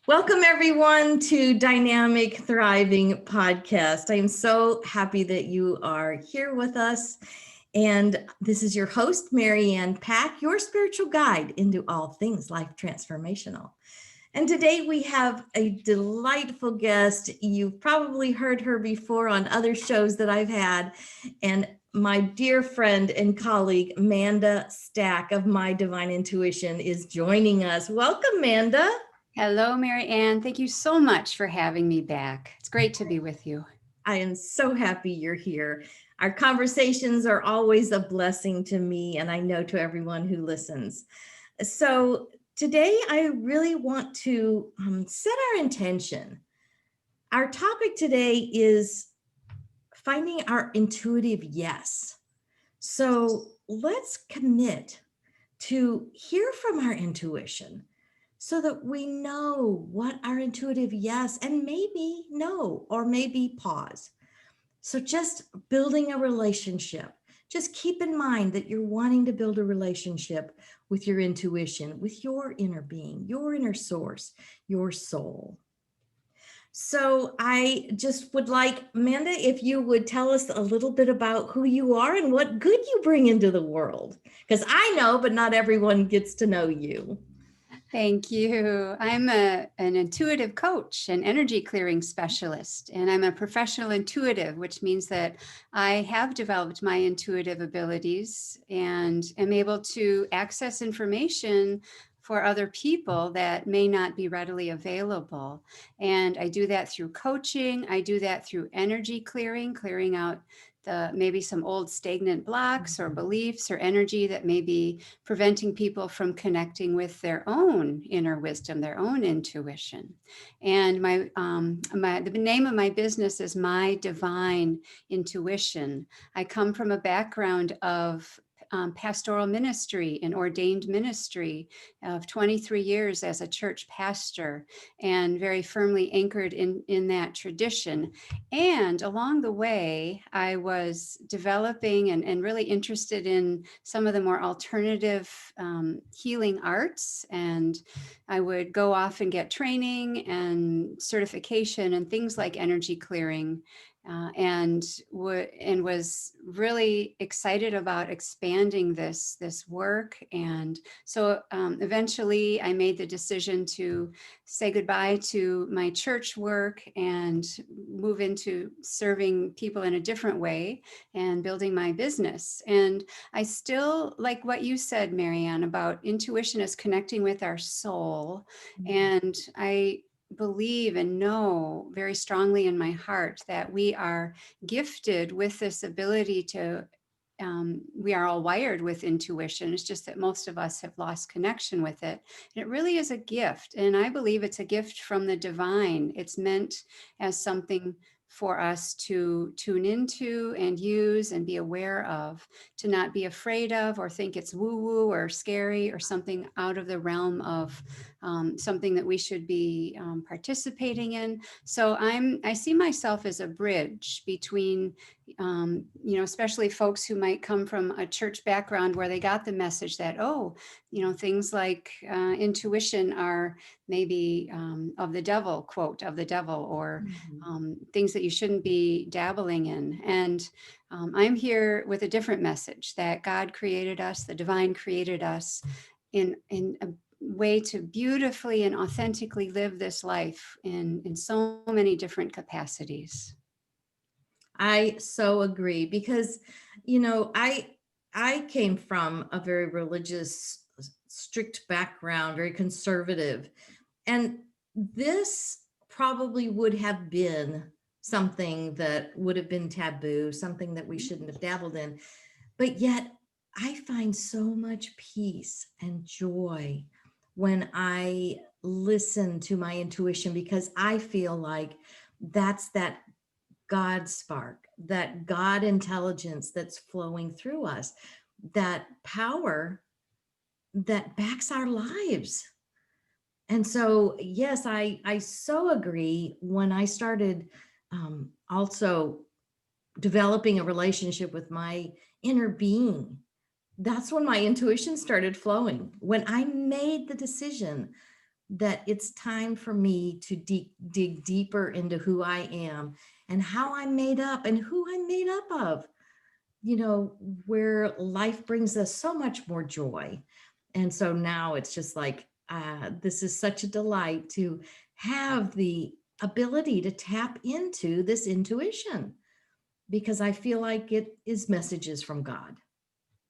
Welcome, everyone, to Dynamic Thriving Podcast. I am so happy that you are here with us. And this is your host, Marianne Pack, your spiritual guide into all things life transformational. And today we have a delightful guest. You've probably heard her before on other shows that I've had. And my dear friend and colleague, Manda Stack of My Divine Intuition, is joining us. Welcome, Manda. Hello, Mary Ann. Thank you so much for having me back. It's great to be with you. I am so happy you're here. Our conversations are always a blessing to me, and I know to everyone who listens. So today I really want to set our intention. Our topic today is finding our intuitive yes. So let's commit to hear from our intuition, so that we know what our intuitive yes and maybe no, or maybe pause. So just building a relationship. Just keep in mind that you're wanting to build a relationship with your intuition, with your inner being, your inner source, your soul. So I just would like, Amanda, if you would tell us a little bit about who you are and what good you bring into the world. Because I know, but not everyone gets to know you. Thank you. I'm an intuitive coach, an energy clearing specialist, and I'm a professional intuitive, which means that I have developed my intuitive abilities and am able to access information for other people that may not be readily available. And I do that through coaching. I do that through energy clearing out maybe some old stagnant blocks or beliefs or energy that may be preventing people from connecting with their own inner wisdom, their own intuition. And the name of my business is My Divine Intuition. I come from a background of pastoral ministry and ordained ministry of 23 years as a church pastor, and very firmly anchored in that tradition. And along the way, I was developing and really interested in some of the more alternative healing arts. And I would go off and get training and certification and things like energy clearing. And was really excited about expanding this work. And so eventually I made the decision to say goodbye to my church work and move into serving people in a different way and building my business. And I still like what you said, Marianne, about intuition is connecting with our soul. Mm-hmm. And I believe and know very strongly in my heart that we are gifted with this ability to we are all wired with intuition. It's just that most of us have lost connection with it. And it really is a gift. And I believe it's a gift from the divine. It's meant as something for us to tune into and use and be aware of, to not be afraid of or think it's woo-woo or scary or something out of the realm of something that we should be participating in. So I see myself as a bridge between especially folks who might come from a church background where they got the message that, things like intuition are maybe of the devil, quote, of the devil, or things that you shouldn't be dabbling in. And I'm here with a different message that God created us, the divine created us in a way to beautifully and authentically live this life in so many different capacities. I so agree because, I came from a very religious, strict background, very conservative. And this probably would have been something that would have been taboo, something that we shouldn't have dabbled in. But yet I find so much peace and joy when I listen to my intuition, because I feel like that's that God spark, that God intelligence that's flowing through us, that power that backs our lives. And so, yes, I so agree. When I started also developing a relationship with my inner being, that's when my intuition started flowing. When I made the decision that it's time for me to dig deeper into who I am and how I'm made up and who I'm made up of, where life brings us so much more joy. And so now it's just like, this is such a delight to have the ability to tap into this intuition because I feel like it is messages from God.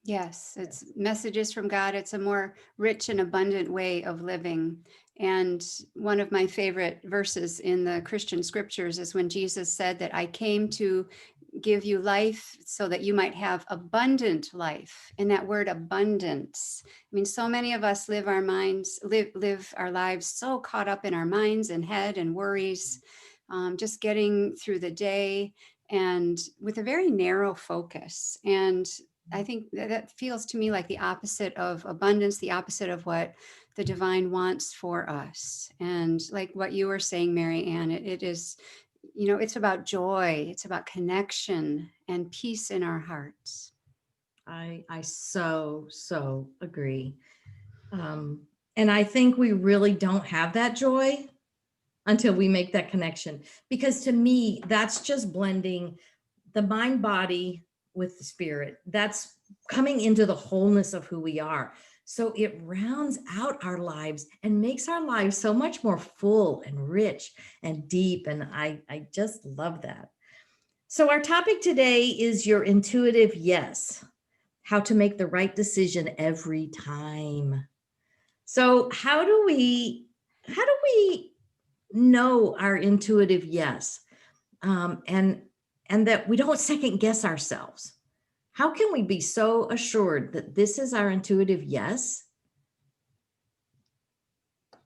Yes, it's messages from God. It's a more rich and abundant way of living. And one of my favorite verses in the Christian scriptures is when Jesus said that I came to give you life so that you might have abundant life. And that word abundance, I mean, so many of us live our lives so caught up in our minds and head and worries, just getting through the day and with a very narrow focus. And I think that feels to me like the opposite of abundance, the opposite of what the divine wants for us. And like what you were saying, Mary Ann, it is, it's about joy, it's about connection and peace in our hearts. I so agree. And I think we really don't have that joy until we make that connection. Because to me, that's just blending the mind body with the spirit. That's coming into the wholeness of who we are. So it rounds out our lives and makes our lives so much more full and rich and deep. And I just love that. So our topic today is your intuitive yes, how to make the right decision every time. So how do we know our intuitive yes, and that we don't second guess ourselves? How can we be so assured that this is our intuitive yes?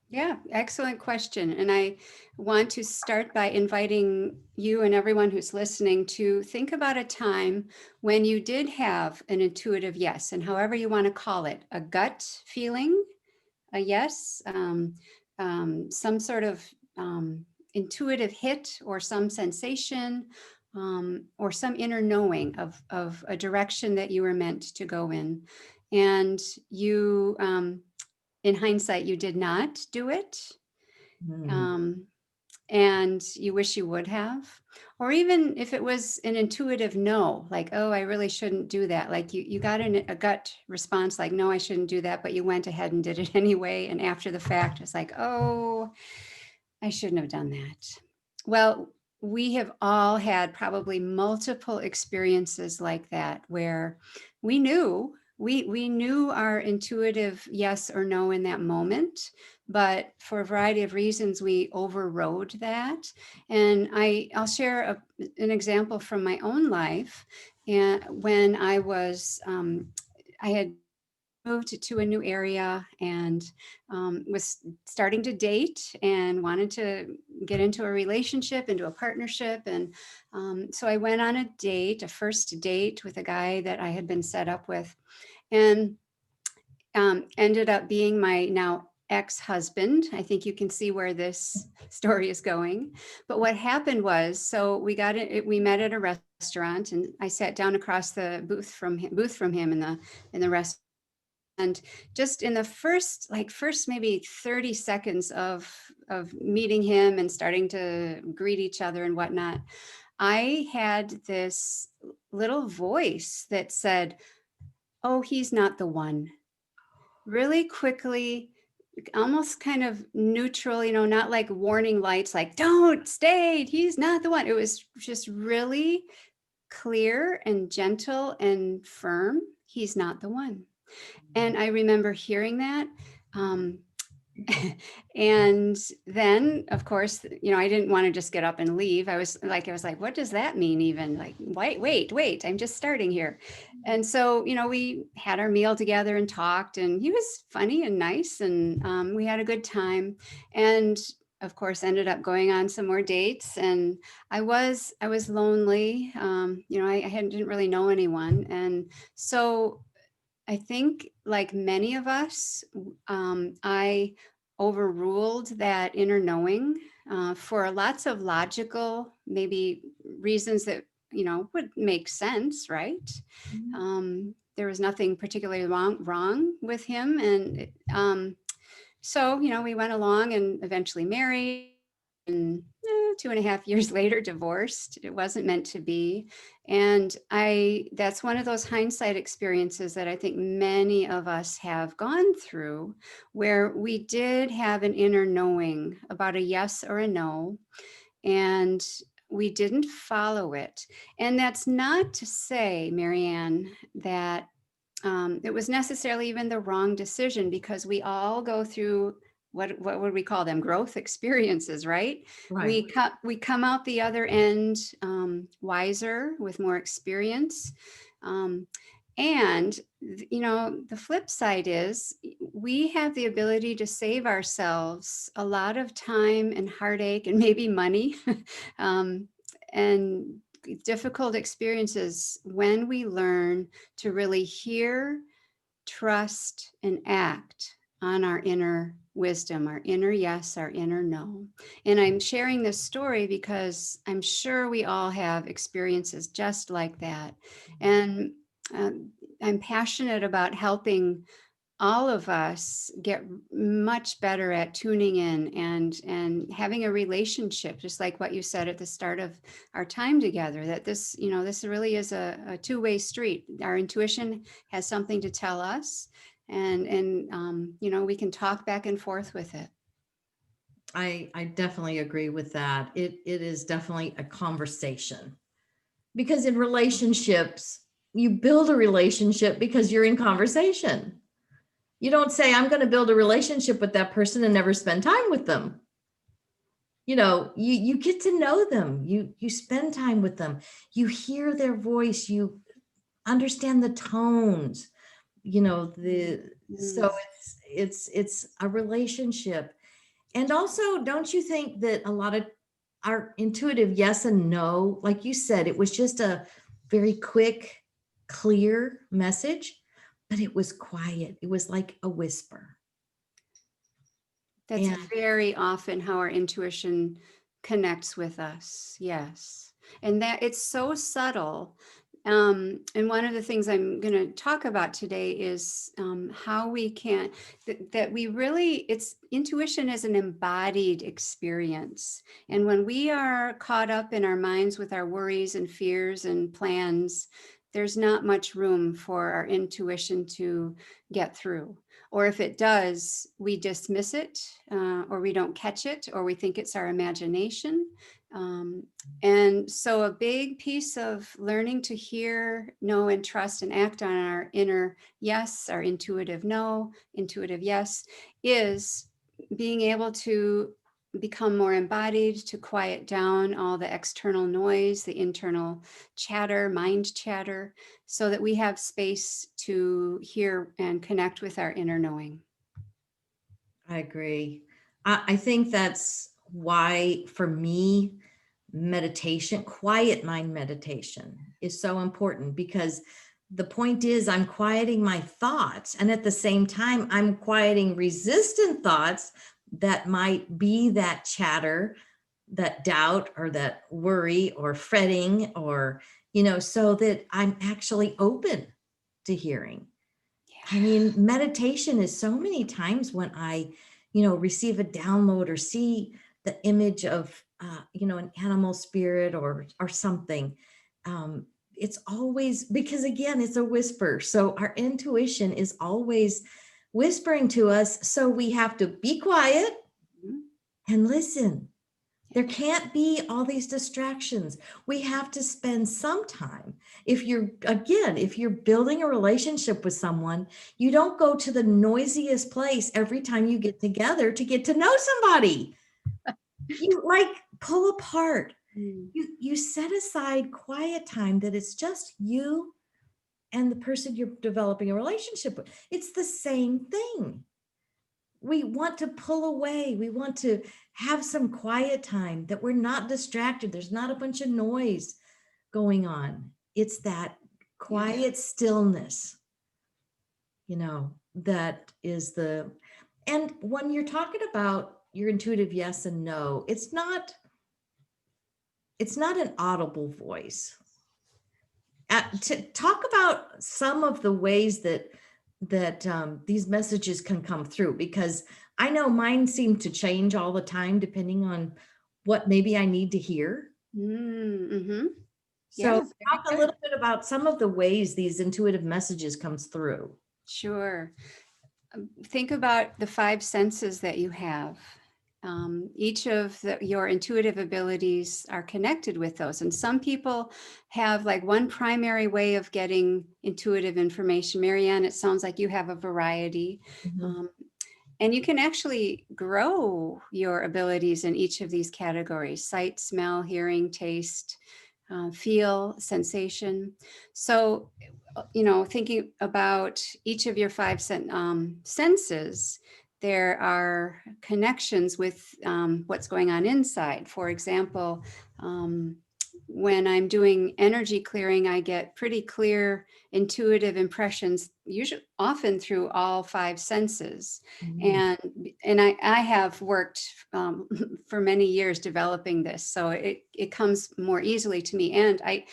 Yeah, excellent question. And I want to start by inviting you and everyone who's listening to think about a time when you did have an intuitive yes, and however you want to call it, a gut feeling, a yes, some sort of intuitive hit or some sensation, or some inner knowing of a direction that you were meant to go in. And you, in hindsight, you did not do it. And you wish you would have. Or even if it was an intuitive no, like, oh, I really shouldn't do that. Like you got a gut response like, no, I shouldn't do that. But you went ahead and did it anyway. And after the fact, it's like, oh, I shouldn't have done that. Well, we have all had probably multiple experiences like that where we knew our intuitive yes or no in that moment, but for a variety of reasons we overrode that. And I'll share an example from my own life. And when I had moved to a new area and was starting to date and wanted to get into a relationship, into a partnership. And so I went on a first date with a guy that I had been set up with, and ended up being my now ex-husband. I think you can see where this story is going. But what happened was, so we met at a restaurant, and I sat down across the booth from him in the restaurant. And just in the first maybe 30 seconds of meeting him and starting to greet each other and whatnot, I had this little voice that said, oh, he's not the one. Really quickly, almost kind of neutral, not like warning lights, like, don't stay, he's not the one. It was just really clear and gentle and firm. He's not the one. And I remember hearing that. And then, of course, I didn't want to just get up and leave. I was like, what does that mean even? Like, wait, I'm just starting here. And so, we had our meal together and talked, and he was funny and nice, and we had a good time. And of course, ended up going on some more dates. And I was lonely. I didn't really know anyone. And so I think, like many of us, I overruled that inner knowing for lots of logical, maybe reasons that, would make sense, right? There was nothing particularly wrong with him. And So, we went along and eventually married, and 2.5 years later, divorced. It wasn't meant to be. And that's one of those hindsight experiences that I think many of us have gone through, where we did have an inner knowing about a yes or a no, and we didn't follow it. And that's not to say, Marianne, that it was necessarily even the wrong decision, because we all go through what would we call them? Growth experiences, right? Right. We come out the other end wiser, with more experience. Um, and the flip side is we have the ability to save ourselves a lot of time and heartache and maybe money, and difficult experiences, when we learn to really hear, trust, and act on our inner wisdom, our inner yes, our inner no. And I'm sharing this story because I'm sure we all have experiences just like that. And I'm passionate about helping all of us get much better at tuning in and having a relationship, just like what you said at the start of our time together, that this really is a two-way street. Our intuition has something to tell us, and we can talk back and forth with it. I definitely agree with that. It is definitely a conversation, because in relationships, you build a relationship because you're in conversation. You don't say, I'm going to build a relationship with that person and never spend time with them. You get to know them. You spend time with them. You hear their voice. You understand the tones. So it's a relationship. And also, don't you think that a lot of our intuitive yes and no, like you said, it was just a very quick, clear message, but it was quiet. It was like a whisper. That's And very often how our intuition connects with us. Yes. And that it's so subtle. And one of the things I'm going to talk about today is how we can, that we really, intuition is an embodied experience. And when we are caught up in our minds with our worries and fears and plans, there's not much room for our intuition to get through. Or if it does, we dismiss it, or we don't catch it, or we think it's our imagination. And so a big piece of learning to hear, know, and trust and act on our inner yes, our intuitive no, intuitive yes, is being able to become more embodied, to quiet down all the external noise, the internal chatter, mind chatter, so that we have space to hear and connect with our inner knowing. I agree. I think that's why, for me, meditation, quiet mind meditation is so important, because the point is I'm quieting my thoughts, and at the same time, I'm quieting resistant thoughts that might be that chatter, that doubt, or that worry, or fretting, or, so that I'm actually open to hearing. I mean, meditation is so many times when I, receive a download or see the image of, an animal spirit or something. It's always, because again, it's a whisper. So our intuition is always whispering to us. So we have to be quiet and listen. There can't be all these distractions. We have to spend some time. If you're building a relationship with someone, you don't go to the noisiest place every time you get together to get to know somebody. You pull apart. You set aside quiet time that it's just you and the person you're developing a relationship with. It's the same thing. We want to pull away. We want to have some quiet time, that we're not distracted. There's not a bunch of noise going on. It's that quiet stillness, that is and when you're talking about your intuitive yes and no, it's not an audible voice. To talk about some of the ways that these messages can come through, because I know mine seem to change all the time depending on what maybe I need to hear. Mm-hmm. So Yeah, talk very a good. little bit about some of the ways these intuitive messages comes through. Sure. Think about the five senses that you have. Each of your intuitive abilities are connected with those. And some people have like one primary way of getting intuitive information. Marianne, it sounds like you have a variety. Mhm. Um, and you can actually grow your abilities in each of these categories: sight, smell, hearing, taste, feel, sensation. So, thinking about each of your five senses, there are connections with what's going on inside. For example, um, when I'm doing energy clearing, I get pretty clear intuitive impressions, usually often through all five senses. Mm. And I have worked for many years developing this, so it comes more easily to me. And I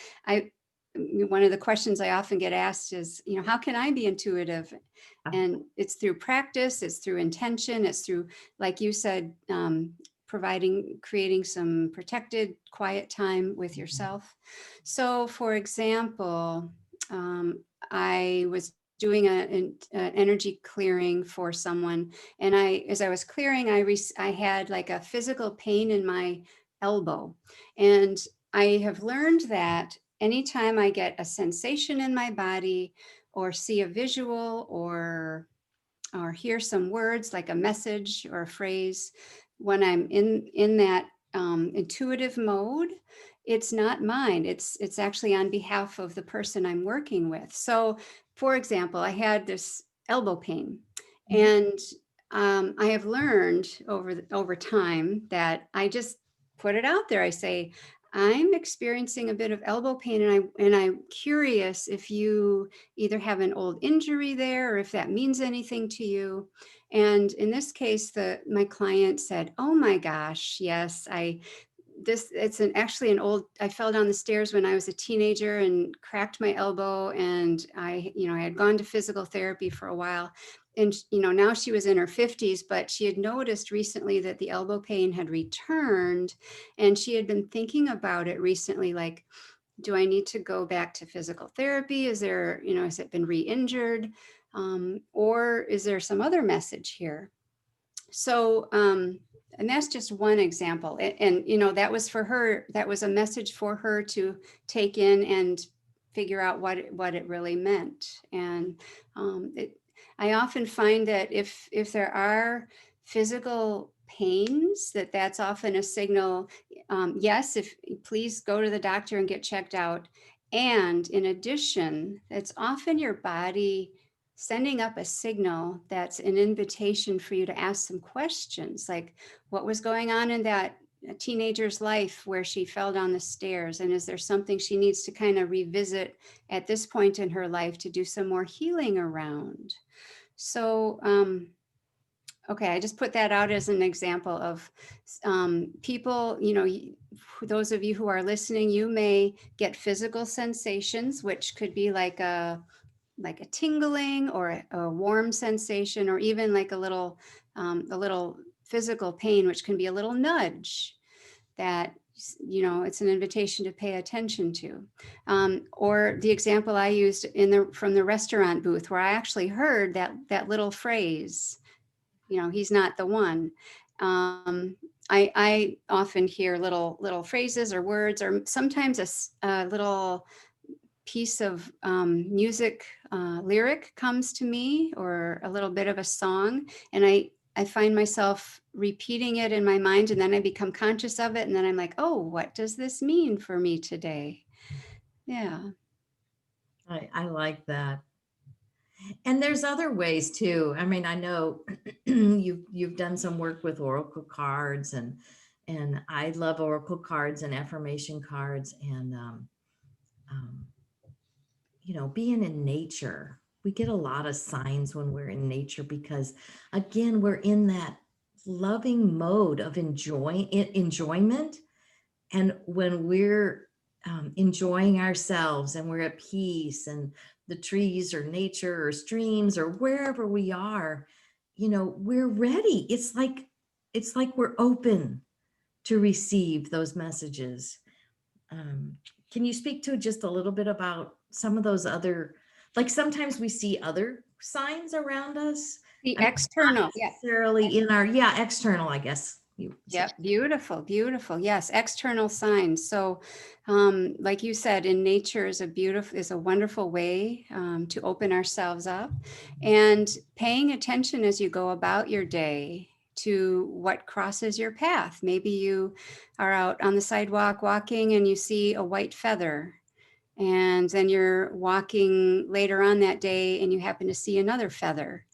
one of the questions I often get asked is, how can I be intuitive? And it's through practice, it's through intention, it's through, like you said, creating some protected, quiet time with yourself. So, for example, I was doing an energy clearing for someone, and as I was clearing, I had like a physical pain in my elbow, and I have learned that anytime I get a sensation in my body, or see a visual, or hear some words like a message or a phrase, when I'm in that intuitive mode, it's not mine. It's actually on behalf of the person I'm working with. So, for example, I had this elbow pain, Mhm. and I have learned over time that I just put it out there. I say, I'm experiencing a bit of elbow pain, and I'm curious if you either have an old injury there, or if that means anything to you. And in this case, my client said, "Oh my gosh, yes, actually an old, I fell down the stairs when I was a teenager and cracked my elbow, and I had gone to physical therapy for a while." And now she was in her 50s, but she had noticed recently that the elbow pain had returned, and she had been thinking about it recently, like, do I need to go back to physical therapy? Has it been re-injured? Or is there some other message here? So, and that's just one example. And that was for her, that was a message for her to take in and figure out what it really meant. And I often find that if there are physical pains, that's often a signal. Yes, if please go to the doctor and get checked out. And in addition, it's often your body sending up a signal that's an invitation for you to ask some questions, like, what was going on in that teenager's life where she fell down the stairs, and is there something she needs to kind of revisit at this point in her life to do some more healing around? So okay, I just put that out as an example of people, those of you who are listening, you may get physical sensations, which could be like a tingling, or a warm sensation, or even like a little physical pain, which can be a little nudge that it's an invitation to pay attention to. Or the example I used from the restaurant booth, where I actually heard that little phrase, he's not the one. I often hear little phrases or words, or sometimes a little piece of music lyric comes to me, or a little bit of a song, and I find myself repeating it in my mind, and then I become conscious of it, and then I'm like, oh, what does this mean for me today? Yeah. I like that. And there's other ways too. I mean, I know you've done some work with oracle cards, and I love oracle cards and affirmation cards, and um, being in nature. We get a lot of signs when we're in nature because, again, we're in that loving mode of enjoyment. And when we're enjoying ourselves and we're at peace, and the trees or nature or streams or wherever we are, we're ready. It's like we're open to receive those messages. Can you speak to just a little bit about some of those other, like sometimes we see other signs around us? The I mean, not external, yeah. necessarily in our, yeah, external, I guess you said. Yep, beautiful, beautiful. Yes, external signs. So, like you said, in nature is a wonderful way to open ourselves up, and paying attention as you go about your day to what crosses your path. Maybe you are out on the sidewalk walking and you see a white feather, and then you're walking later on that day and you happen to see another feather.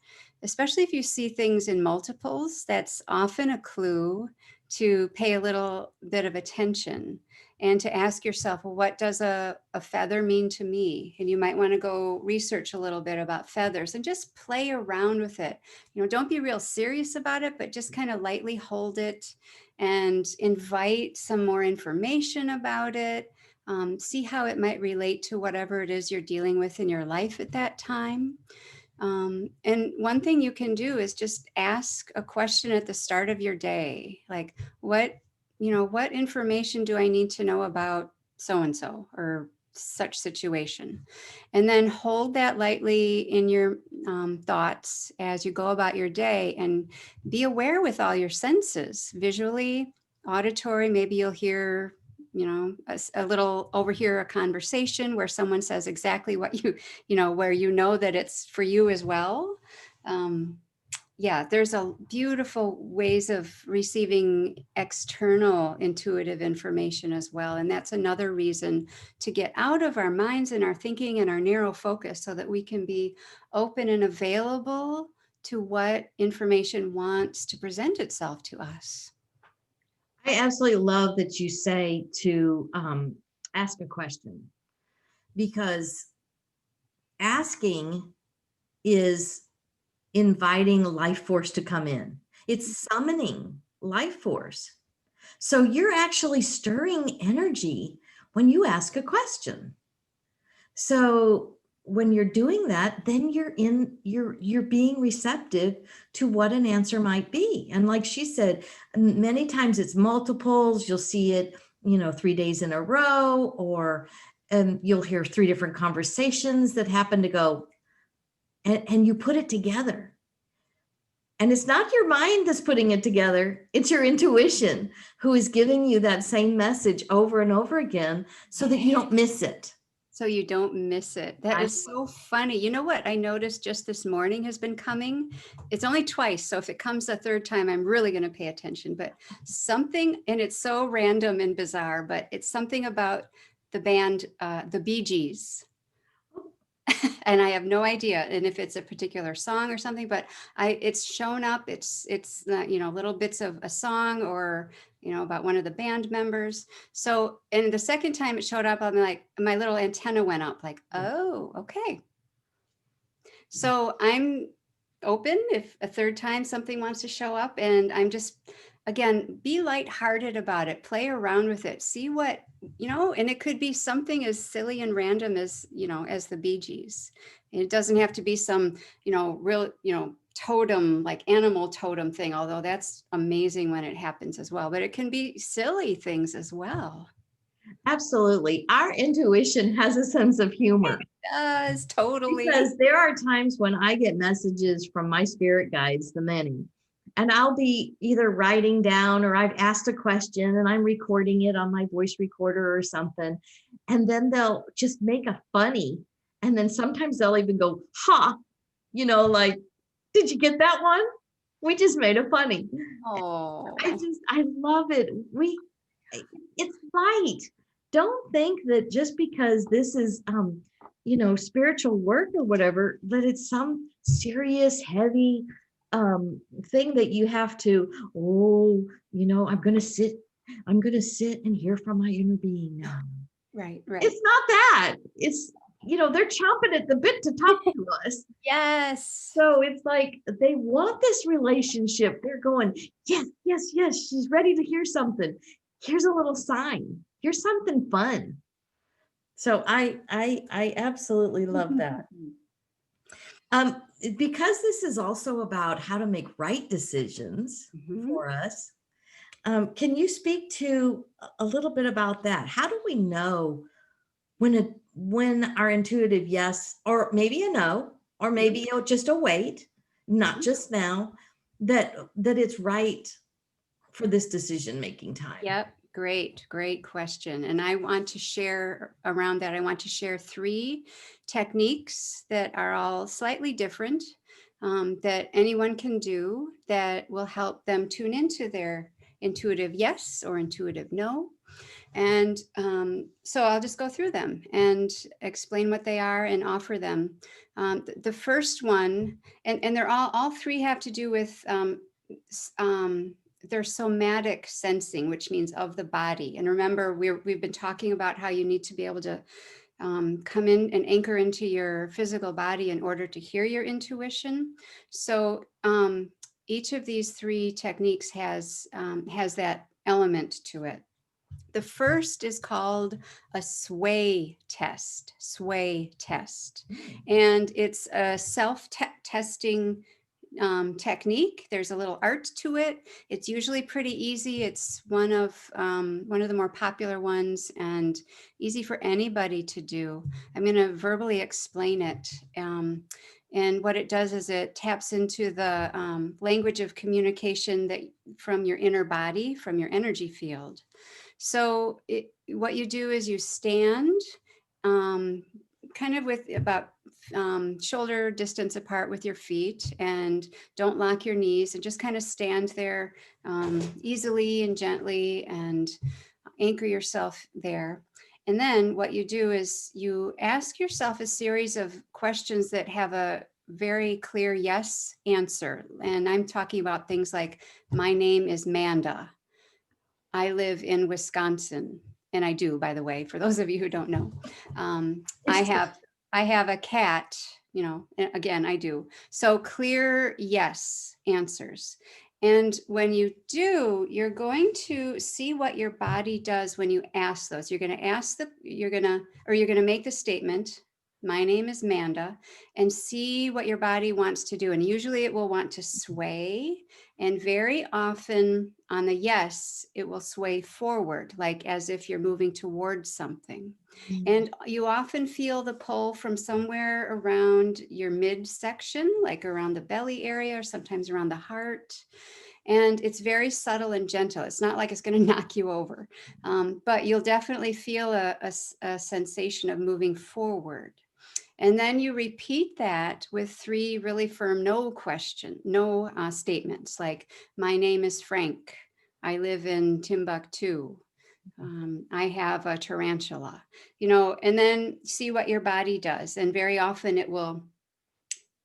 Especially if you see things in multiples, that's often a clue to pay a little bit of attention and to ask yourself, well, what does a feather mean to me? And you might want to go research a little bit about feathers and just play around with it. Don't be real serious about it, but just kind of lightly hold it and invite some more information about it. See how it might relate to whatever it is you're dealing with in your life at that time. And one thing you can do is just ask a question at the start of your day, like what information do I need to know about so-and-so or such situation? And then hold that lightly in your thoughts as you go about your day, and be aware with all your senses, visually, auditory. Maybe you'll hear a little overhear a conversation where someone says exactly what where that it's for you as well. Yeah, there's a beautiful ways of receiving external intuitive information as well. And that's another reason to get out of our minds and our thinking and our narrow focus, so that we can be open and available to what information wants to present itself to us. I absolutely love that you say to ask a question, because asking is inviting life force to come in. It's summoning life force. So you're actually stirring energy when you ask a question. So when you're doing that, then you're being receptive to what an answer might be. And like she said, many times it's multiples. You'll see it, 3 days in a row, or you'll hear 3 different conversations that happen to go, and you put it together. And it's not your mind that's putting it together. It's your intuition who is giving you that same message over and over again, so that you don't miss it. So you don't miss it. That is so funny. You know what I noticed just this morning has been coming? It's only twice. So if it comes a third time, I'm really going to pay attention. But something, and it's so random and bizarre, but it's something about the band, the Bee Gees. And I have no idea, and if it's a particular song or something, but it's shown up. It's little bits of a song, or about one of the band members. So, and the second time it showed up, I'm like, my little antenna went up, like, oh, okay. So I'm open if a third time something wants to show up, and I'm just, again, be lighthearted about it, play around with it, see what, and it could be something as silly and random as, as the Bee Gees. And it doesn't have to be some, real, totem, like animal totem thing, although that's amazing when it happens as well, but it can be silly things as well. Absolutely. Our intuition has a sense of humor. It does, totally. Because there are times when I get messages from my spirit guides, the many, and I'll be either writing down, or I've asked a question and I'm recording it on my voice recorder or something. And then they'll just make a funny. And then sometimes they'll even go, ha, like, did you get that one? We just made a funny. Oh, I love it. It's light. Don't think that just because this is, spiritual work or whatever, that it's some serious, heavy thing that you have to, I'm going to sit and hear from my inner being now. Right. It's not that. It's, they're chomping at the bit to talk to us. Yes. So it's like they want this relationship. They're going, yes, yes, yes. She's ready to hear something. Here's a little sign. Here's something fun. So I absolutely love that. because this is also about how to make right decisions Mhm. for us, can you speak to a little bit about that? How do we know when our intuitive yes, or maybe a no, or maybe just a wait, not just now, that it's right for this decision making time? Yep. Great question. And I want to share around that. I want to share 3 techniques that are all slightly different, that anyone can do that will help them tune into their intuitive yes or intuitive no. And so I'll just go through them and explain what they are and offer them. The first one, and they're all 3 have to do with their somatic sensing, which means of the body. And remember, we've been talking about how you need to be able to come in and anchor into your physical body in order to hear your intuition. So each of these 3 techniques has that element to it. The first is called a sway test, And it's a self-testing technique. There's a little art to it. It's usually pretty easy. It's one of the more popular ones and easy for anybody to do. I'm going to verbally explain it. And what it does is it taps into the language of communication that from your inner body, from your energy field. So what you do is you stand kind of with about shoulder distance apart with your feet, and don't lock your knees, and just kind of stand there easily and gently and anchor yourself there. And then what you do is you ask yourself a series of questions that have a very clear yes answer. And I'm talking about things like, my name is Manda. I live in Wisconsin, and I do, by the way, for those of you who don't know. I It's true. have a cat, again, I do. So clear yes answers. And when you do, you're going to see what your body does when you ask those. You're going to make the statement, my name is Manda, and see what your body wants to do. And usually it will want to sway. And very often on the yes, it will sway forward, like as if you're moving towards something. And you often feel the pull from somewhere around your midsection, like around the belly area, or sometimes around the heart. And it's very subtle and gentle. It's not like it's going to knock you over, but you'll definitely feel a sensation of moving forward. And then you repeat that with 3 really firm no statements, like, my name is Frank. I live in Timbuktu. I have a tarantula, and then see what your body does. And very often it will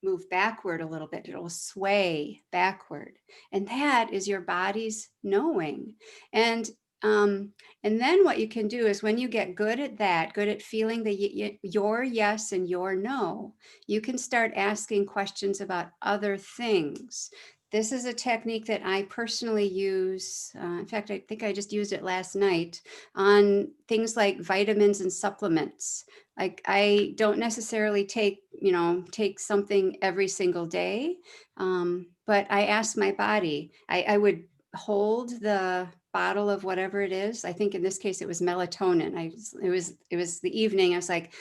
move backward a little bit. It'll sway backward. And that is your body's knowing. And and then what you can do is, when you get good at that, good at feeling your yes and your no, you can start asking questions about other things. This is a technique that I personally use. In fact, I think I just used it last night on things like vitamins and supplements. Like, I don't necessarily take something every single day, but I ask my body. I would hold the bottle of whatever it is. I think in this case it was melatonin. It was the evening. I was like,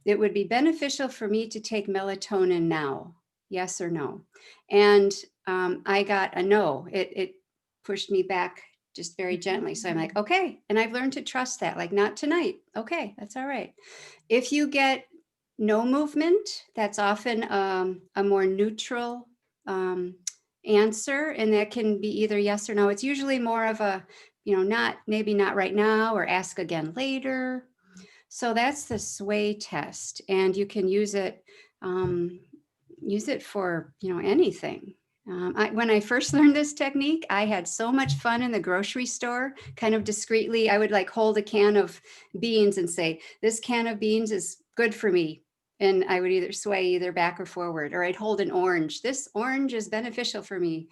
it would be beneficial for me to take melatonin now, yes or no? And I got a no. It pushed me back just very gently. So I'm like, okay. And I've learned to trust that, like, not tonight. Okay, that's all right. If you get no movement, that's often a more neutral answer, and that can be either yes or no. It's usually more of a, maybe not right now, or ask again later. So that's the sway test, and you can use it for anything. When I first learned this technique, I had so much fun in the grocery store. Kind of discreetly, I would like hold a can of beans and say, this can of beans is good for me. And I would either sway either back or forward, or I'd hold an orange. This orange is beneficial for me.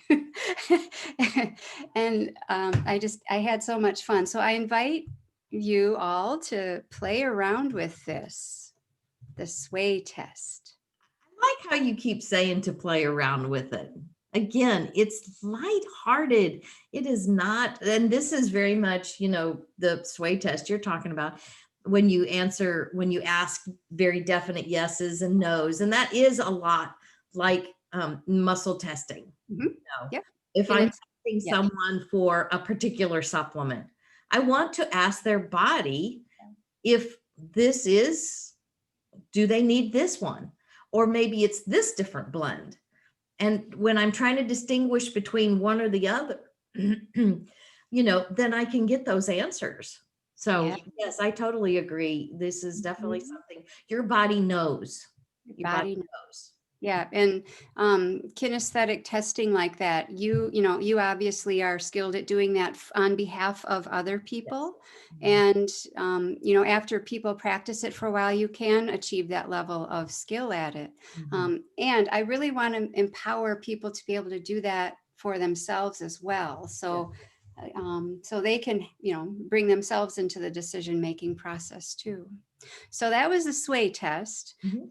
And I had so much fun. So I invite you all to play around with the sway test. like how you keep saying to play around with it. Again, it's lighthearted. It is not, and this is very much, the sway test you're talking about when you ask very definite yeses and nos. And that is a lot like muscle testing. Mhm. know, Yep. if And I'm it's, asking yeah. someone for a particular supplement, I want to ask their body if this is, do they need this one? Or maybe it's this different blend. And when I'm trying to distinguish between one or the other, then I can get those answers. So Yeah. yes, I totally agree. This is definitely Mhm. something your body knows. Your Your body body. knows. Yeah, and kinesthetic testing like that, you obviously are skilled at doing that on behalf of other Yes. people. Mhm. And after people practice it for a while, you can achieve that level of skill at it. Mhm. And I really want to empower people to be able to do that for themselves as well. Yeah. So they can, bring themselves into the decision-making process too. So that was the sway test. Mhm.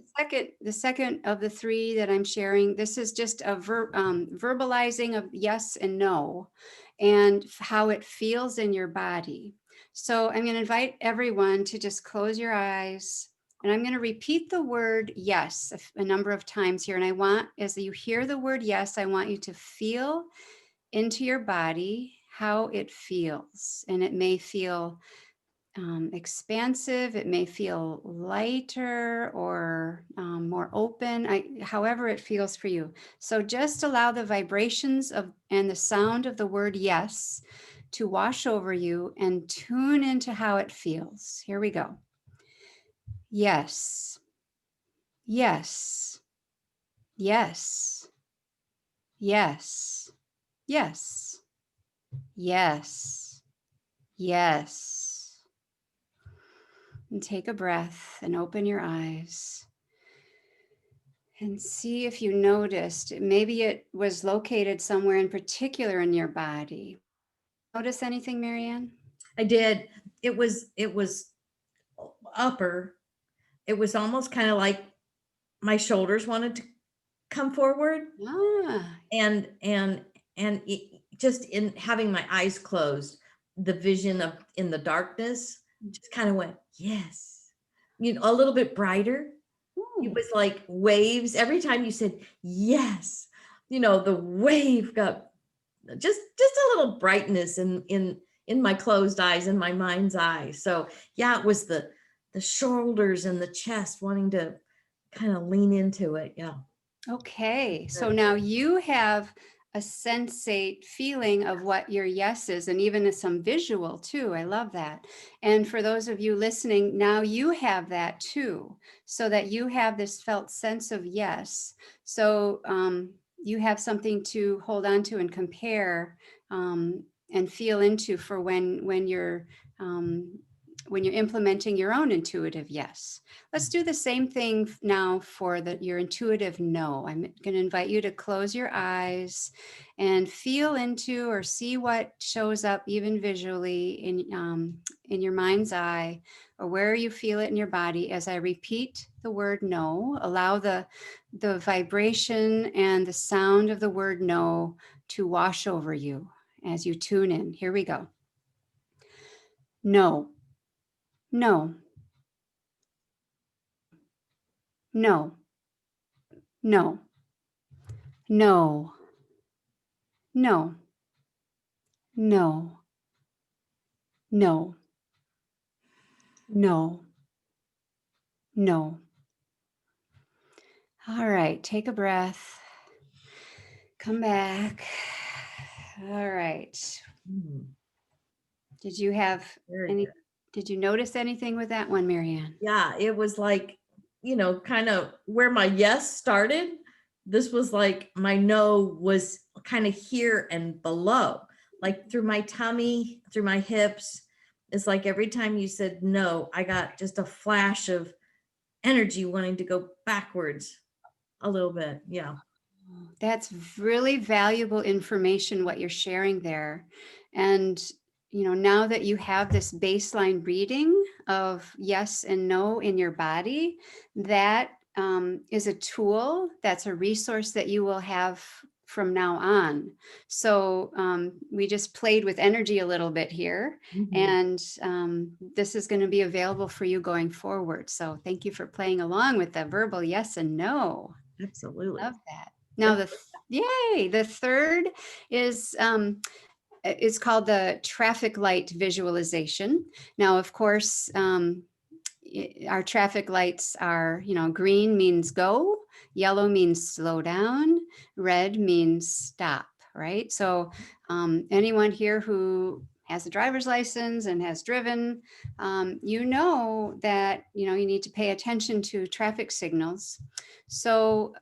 The second of the three that I'm sharing, this is just a verbalizing of yes and no, and how it feels in your body. So I'm going to invite everyone to just close your eyes, and I'm going to repeat the word yes a number of times here. And I want, as you hear the word yes, I want you to feel into your body how it feels. And it may feel expansive. It may feel lighter or more open, however it feels for you. So just allow the vibrations of and the sound of the word yes to wash over you and tune into how it feels. Here we go. Yes. Yes. Yes. Yes. Yes. Yes. Yes. And take a breath and open your eyes. And see if you noticed, maybe it was located somewhere in particular in your body. Notice anything, Marianne? I did. It was upper. It was almost kind of like my shoulders wanted to come forward, Ah, and just in having my eyes closed, the vision of in the darkness just kind of went, yes, a little bit brighter. It ooh, was like waves every time you said yes. The wave got just a little brightness in my closed eyes, in my mind's eye. So yeah, it was the shoulders and the chest wanting to kind of lean into it. Yeah. okay. So Very now good. you have a sensate feeling of what your yes is, and even some visual too. I love that. And for those of you listening, now you have that too, so that you have this felt sense of yes. So you have something to hold on to and compare and feel into for um, when you're implementing your own intuitive yes. Let's do the same thing now for your intuitive no. I'm going to invite you to close your eyes and feel into or see what shows up even visually in your mind's eye, or where you feel it in your body. As I repeat the word no, allow the vibration and the sound of the word no to wash over you as you tune in. Here we go. No, no, no, no, no, no, no, no, no, no. All right, take a breath. Come back. All right. Mm, Did you have very any, good. did you notice anything with that one, Marianne? Yeah, it was like, kind of where my yes started. This was like my no was kind of here and below, like through my tummy, through my hips. It's like every time you said no, I got just a flash of energy wanting to go backwards a little bit. Yeah. That's really valuable information, what you're sharing there. And, now that you have this baseline reading of yes and no in your body, that is a tool. That's a resource that you will have from now on. So we just played with energy a little bit here, and this is going to be available for you going forward. So thank you for playing along with the verbal yes and no. Absolutely. Love that. Now the third is it's called the traffic light visualization. Now, of course, our traffic lights are, green means go, yellow means slow down, red means stop, right? So anyone here who has a driver's license and has driven, you know that, you need to pay attention to traffic signals. So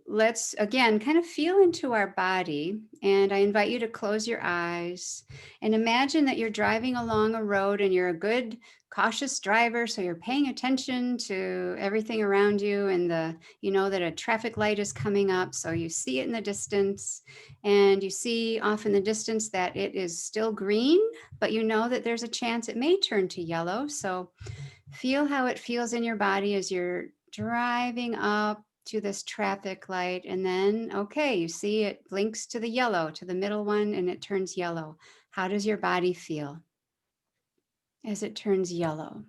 let's again kind of feel into our body, and I invite you to close your eyes and imagine that you're driving along a road and you're a good cautious driver, so you're paying attention to everything around you, and you know that a traffic light is coming up, so you see it in the distance, and you see off in the distance that it is still green, but you know that there's a chance it may turn to yellow. So feel how it feels in your body as you're driving up to this traffic light, and then, okay, you see it blinks to the yellow, to the middle one, and it turns yellow. How does your body feel as it turns yellow?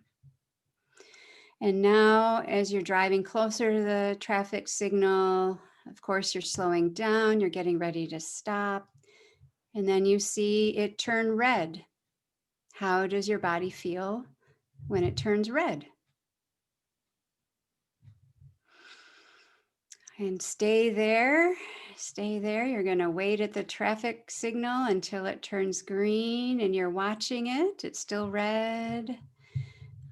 And now, as you're driving closer to the traffic signal, of course, you're slowing down, you're getting ready to stop, and then you see it turn red. How does your body feel when it turns red? And stay there. You're going to wait at the traffic signal until it turns green, and you're watching it. It's still red.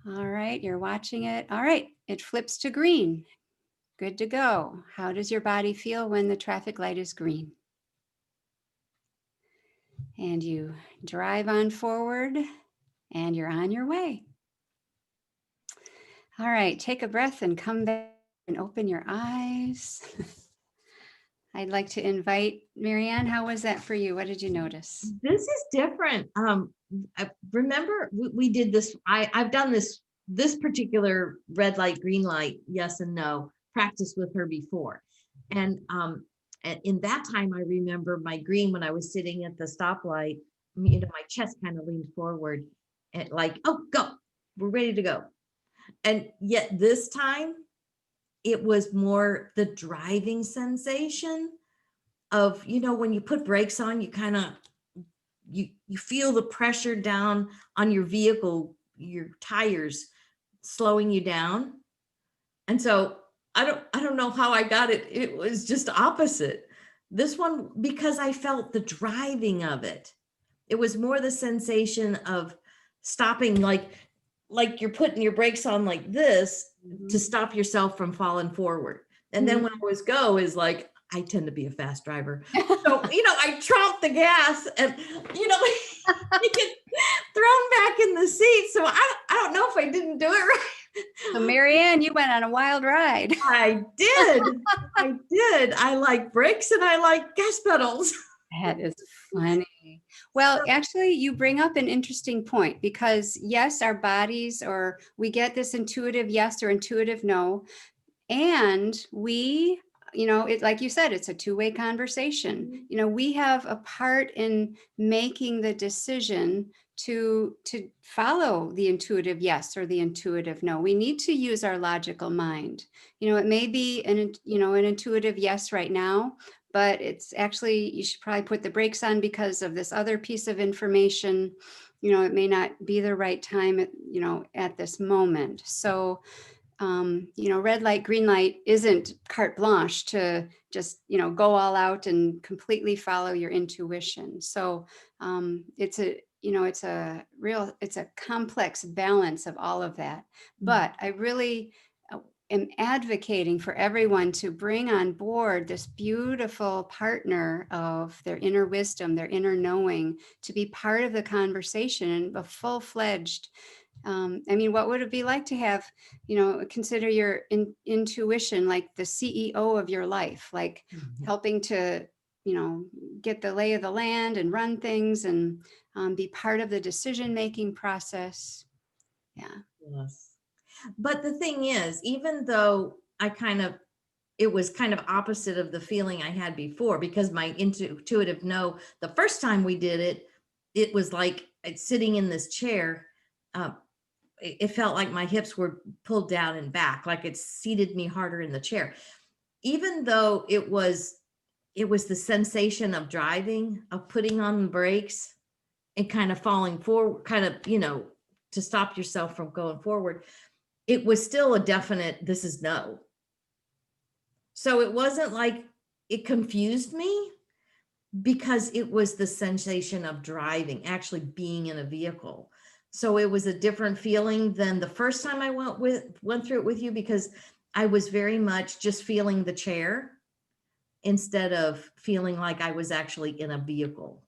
All right, you're watching it. All right, it flips to green. Good to go. How does your body feel when the traffic light is green? And you drive on forward, and you're on your way. All right, take a breath and come back and open your eyes. I'd like to invite Marianne. How was that for you? What did you notice? This is different. I remember we did this. I've done this particular red light, green light, yes and no practice with her before. And in that time, I remember my green, when I was sitting at the stoplight, my chest kind of leaned forward and like, oh, go, we're ready to go. And yet this time, it was more the driving sensation of, when you put brakes on, you kind of, you feel the pressure down on your vehicle, your tires slowing you down. And so I don't know how I got it. It was just opposite. This one, because I felt the driving of it. It was more the sensation of stopping, like you're putting your brakes on like this to stop yourself from falling forward. And then when I was go is like, I tend to be a fast driver. So, I tromp the gas and, you get thrown back in the seat. So I don't know if I didn't do it right. So Marianne, you went on a wild ride. I did. I like brakes and I like gas pedals. That is funny. Well, actually, you bring up an interesting point, because yes, our bodies, or we get this intuitive yes or intuitive no. And we, like you said, it's a two-way conversation. We have a part in making the decision to follow the intuitive yes or the intuitive no. We need to use our logical mind. It may be an intuitive yes right now, but it's actually, you should probably put the brakes on because of this other piece of information. It may not be the right time at this moment. So red light, green light isn't carte blanche to just, go all out and completely follow your intuition. So it's a complex balance of all of that. But I really am advocating for everyone to bring on board this beautiful partner of their inner wisdom, their inner knowing, to be part of the conversation and a full-fledged. What would it be like to have, consider your intuition like the CEO of your life, like helping to, get the lay of the land and run things and be part of the decision-making process. Yeah. Yes. But the thing is, even though it was kind of opposite of the feeling I had before, because my intuitive no, the first time we did it, it was like sitting in this chair. Uh, it felt like my hips were pulled down and back, like it seated me harder in the chair. Even though it was the sensation of driving, of putting on the brakes and kind of falling forward, kind of, to stop yourself from going forward. It was still a definite, this is no. So it wasn't like it confused me, because it was the sensation of driving, actually being in a vehicle. So it was a different feeling than the first time I went through it with you, because I was very much just feeling the chair instead of feeling like I was actually in a vehicle.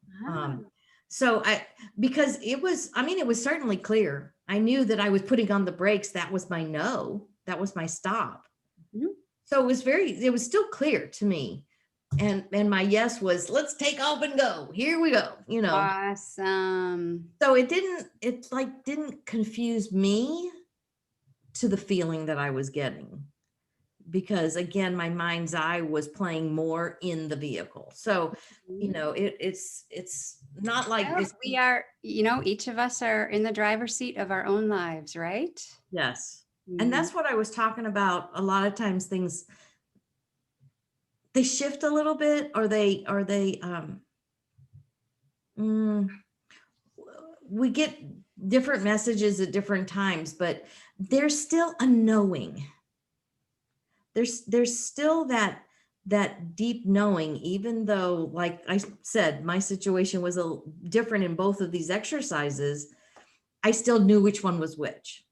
So because it was certainly clear. I knew that I was putting on the brakes. That was my no. That was my stop. Mhm. So it was still clear to me. And my yes was, let's take off and go. Here we go, Awesome. So it didn't confuse me to the feeling that I was getting, because again, my mind's eye was playing more in the vehicle. So, it's not like Well, this. we are, each of us are in the driver's seat of our own lives, right? Yes. And Mhm. that's what I was talking about. A lot of times things, they shift a little bit, or mm, we get different messages at different times, but there's still a knowing. There's still that deep knowing, even though, like I said, my situation was a different in both of these exercises. I still knew which one was which.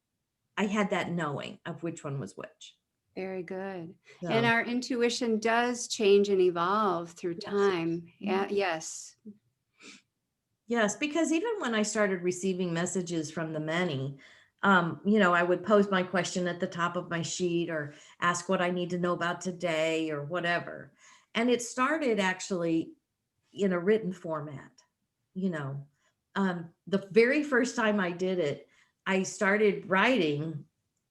I had that knowing of which one was which. Very good. And So our intuition does change and evolve through yes. time. Yeah, yes. Yes, because even when I started receiving messages from the many, I would pose my question at the top of my sheet, or ask what I need to know about today, or whatever. And it started actually in a written format. you know the very first time I did it, I started writing,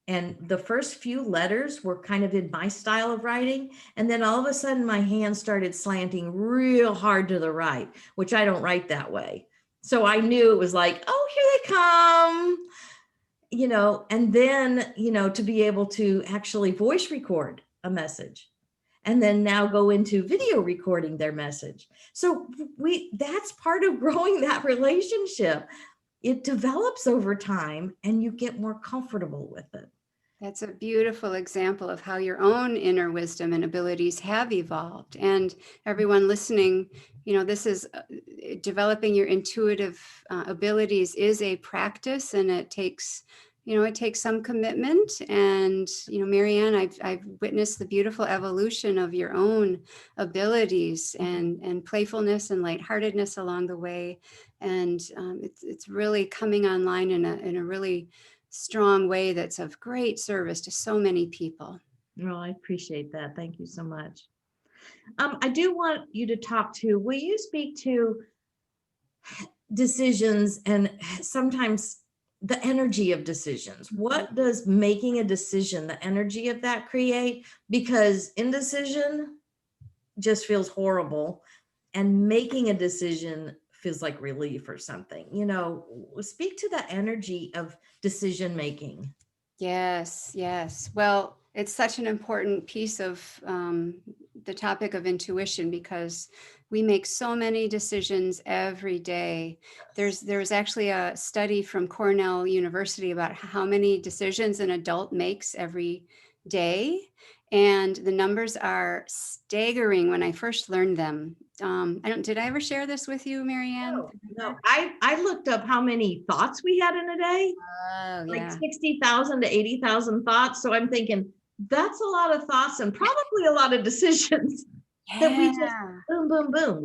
and the first few letters were kind of in my style of writing, and then all of a sudden my hand started slanting real hard to the right, which I don't write that way. So I knew it was like, oh, here they come. And then to be able to actually voice record a message, and then now go into video recording their message. So that's part of growing that relationship. It develops over time, and you get more comfortable with it. That's a beautiful example of how your own inner wisdom and abilities have evolved. And everyone listening, this is developing your intuitive abilities is a practice, and it takes some commitment. And Marianne, I've witnessed the beautiful evolution of your own abilities and playfulness and lightheartedness along the way. And it's really coming online in a really strong way that's of great service to so many people. Well, I appreciate that. Thank you so much. I do want you to will you speak to decisions, and sometimes the energy of decisions? What does making a decision, the energy of that, create? Because indecision just feels horrible, and making a decision feels like relief or something. Speak to the energy of decision making. Yes, yes. Well, it's such an important piece of the topic of intuition, because we make so many decisions every day. There's actually a study from Cornell University about how many decisions an adult makes every day. And the numbers are staggering when I first learned them. Did I ever share this with you, Marianne? No, I looked up how many thoughts we had in a day, Oh, like yeah. 60,000 to 80,000 thoughts. So I'm thinking that's a lot of thoughts, and probably a lot of decisions that we just Yeah. boom, boom, boom.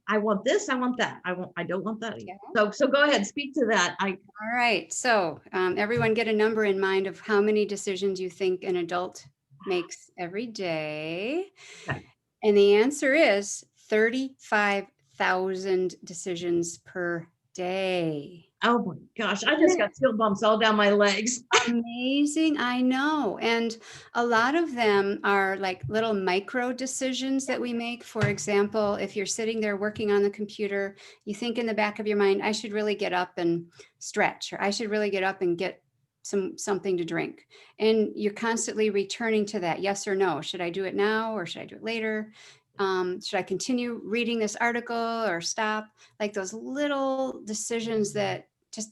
I want this, I want that. I don't want that. Yeah. So go ahead, speak to that. All right. So everyone get a number in mind of how many decisions you think an adult makes every day. Okay. And the answer is 35,000 decisions per day. Oh my gosh, I just Isn't got chill bumps all down my legs. Amazing, I know. And a lot of them are like little micro decisions that we make. For example, if you're sitting there working on the computer, you think in the back of your mind, I should really get up and stretch, or I should really get up and get something to drink. And you're constantly returning to that, yes or no. Should I do it now or should I do it later? Should I continue reading this article or stop? Like those little decisions that just,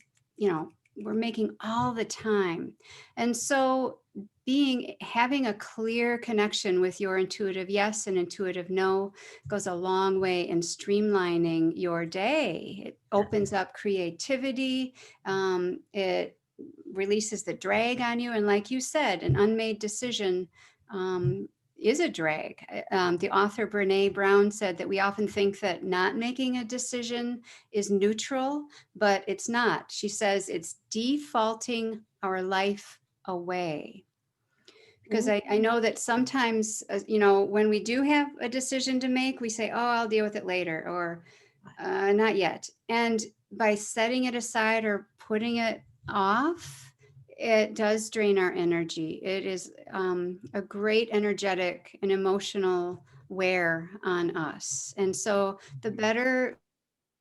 we're making all the time. And so having a clear connection with your intuitive yes and intuitive no goes a long way in streamlining your day. It opens up creativity. It releases the drag on you. And like you said, an unmade decision is a drag. The author Brene Brown said that we often think that not making a decision is neutral, but it's not. She says it's defaulting our life away. Because I know that sometimes, when we do have a decision to make, we say, oh, I'll deal with it later, or not yet. And by setting it aside or putting it off, it does drain our energy. It is a great energetic and emotional wear on us. And so the better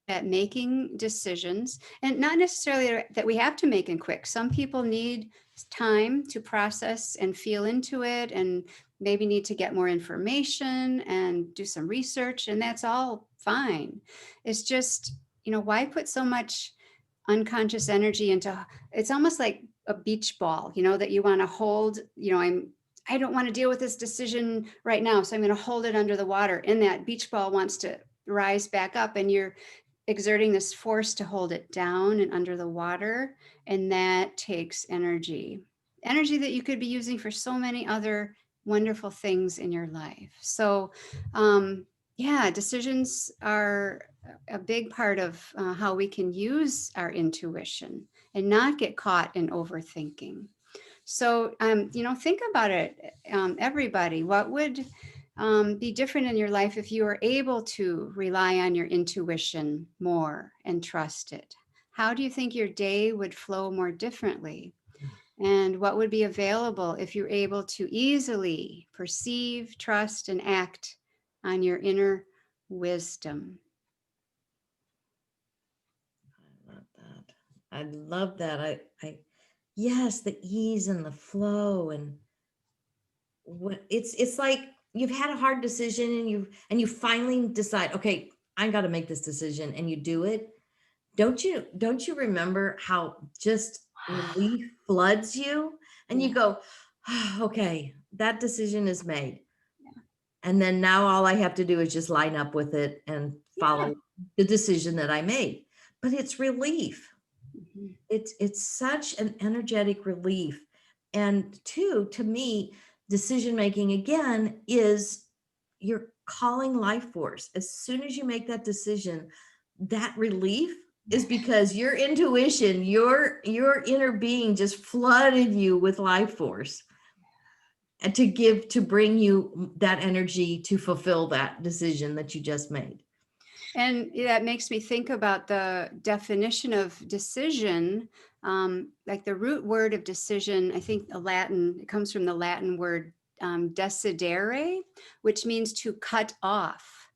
at making decisions, and not necessarily that we have to make them quick. Some people need time to process and feel into it, and maybe need to get more information and do some research, and that's all fine. It's just, why put so much unconscious energy into, it's almost like a beach ball, that you want to hold, I don't want to deal with this decision right now, so I'm going to hold it under the water, and that beach ball wants to rise back up, and you're exerting this force to hold it down and under the water. And that takes energy that you could be using for so many other wonderful things in your life. So decisions are a big part of how we can use our intuition and not get caught in overthinking. So, think about it, everybody. What would be different in your life if you were able to rely on your intuition more and trust it? How do you think your day would flow more differently? And what would be available if you're able to easily perceive, trust, and act on your inner wisdom? I love that. I love that. Yes, the ease and the flow, and it's like you've had a hard decision and you finally decide, okay, I got to make this decision, and you do it. Don't you remember how just relief floods you, and you go, oh, okay, that decision is made. And then now all I have to do is just line up with it and follow the decision that I made. But it's relief. Mhm. It's such an energetic relief. And two, to me, decision making again is you're calling life force. As soon as you make that decision, that relief is because your intuition, your inner being just flooded you with life force, and to bring you that energy to fulfill that decision that you just made. And that makes me think about the definition of decision. Like the root word of decision, I think it comes from the Latin word decidere, which means to cut off.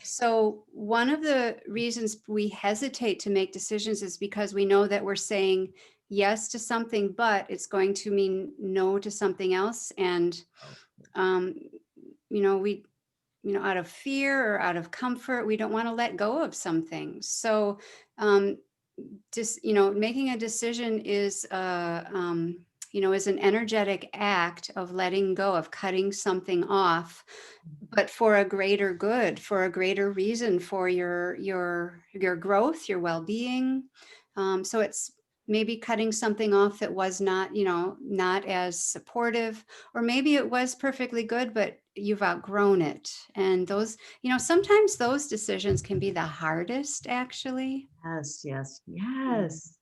So one of the reasons we hesitate to make decisions is because we know that we're saying yes to something, but it's going to mean no to something else. And, we out of fear or out of comfort, we don't want to let go of some things. So just, making a decision is, is an energetic act of letting go, of cutting something off, but for a greater good, for a greater reason, for your growth, your well-being. So it's maybe cutting something off that was not, not as supportive, or maybe it was perfectly good, but you've outgrown it. And those, sometimes those decisions can be the hardest, actually. Yes.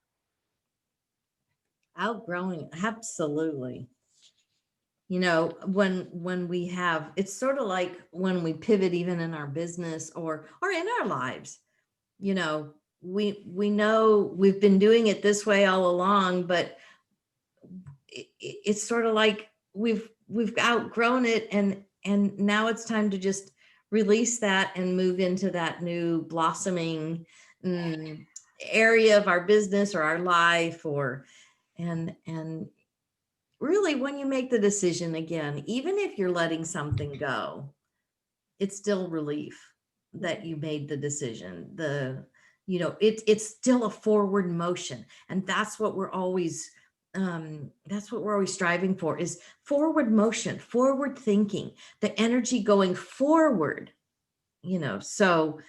Outgrowing, absolutely. When we have, it's sort of like when we pivot, even in our business or in our lives, we know we've been doing it this way all along, but it's sort of like we've outgrown it, and now it's time to just release that and move into that new blossoming area of our business or our life, or and really, when you make the decision, again, even if you're letting something go, it's still relief that you made the decision. It's still a forward motion, and that's what we're always striving for, is forward motion, forward thinking, the energy going forward. So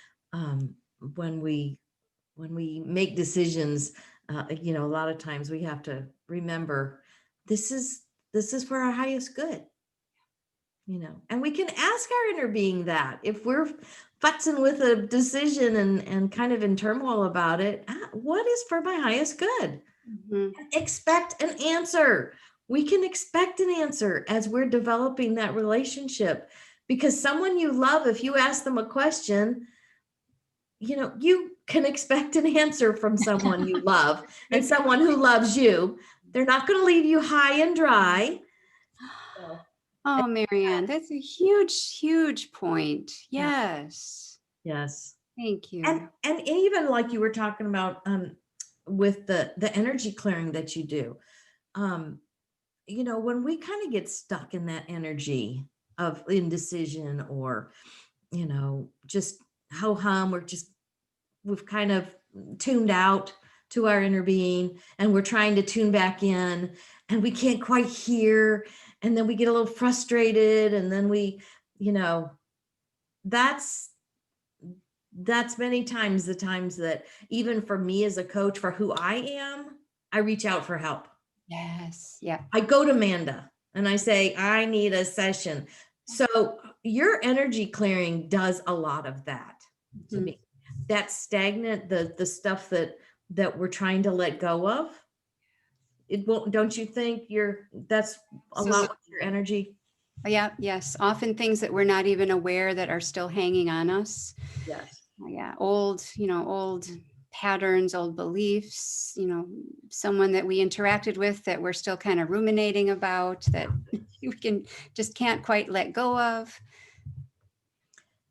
when we make decisions, a lot of times we have to remember this is for our highest good. And we can ask our inner being that if we're futzing with a decision and kind of in turmoil about it, what is for my highest good? Expect an answer. We can expect an answer as we're developing that relationship, because someone you love, if you ask them a question, you can expect an answer from someone you love and someone who loves you. They're not going to leave you high and dry. Oh, Marianne, that's a huge, huge point. Yes. Yes. Thank you. And even like you were talking about with the energy clearing that you do, when we kind of get stuck in that energy of indecision, or just ho hum, or just we've kind of tuned out to our inner being, and we're trying to tune back in, and we can't quite hear, and then we get a little frustrated, and then that's many times the times that, even for me as a coach, for who I am, I reach out for help. Yes. Yeah. I go to Manda and I say, I need a session. So your energy clearing does a lot of that to me. That stagnant, the stuff that we're trying to let go of. It won't, don't you think that's a lot with your energy? Yeah. Yes. Often things that we're not even aware that are still hanging on us. Yes. Yeah. Old patterns, old beliefs, someone that we interacted with that we're still kind of ruminating about, that we can't quite let go of.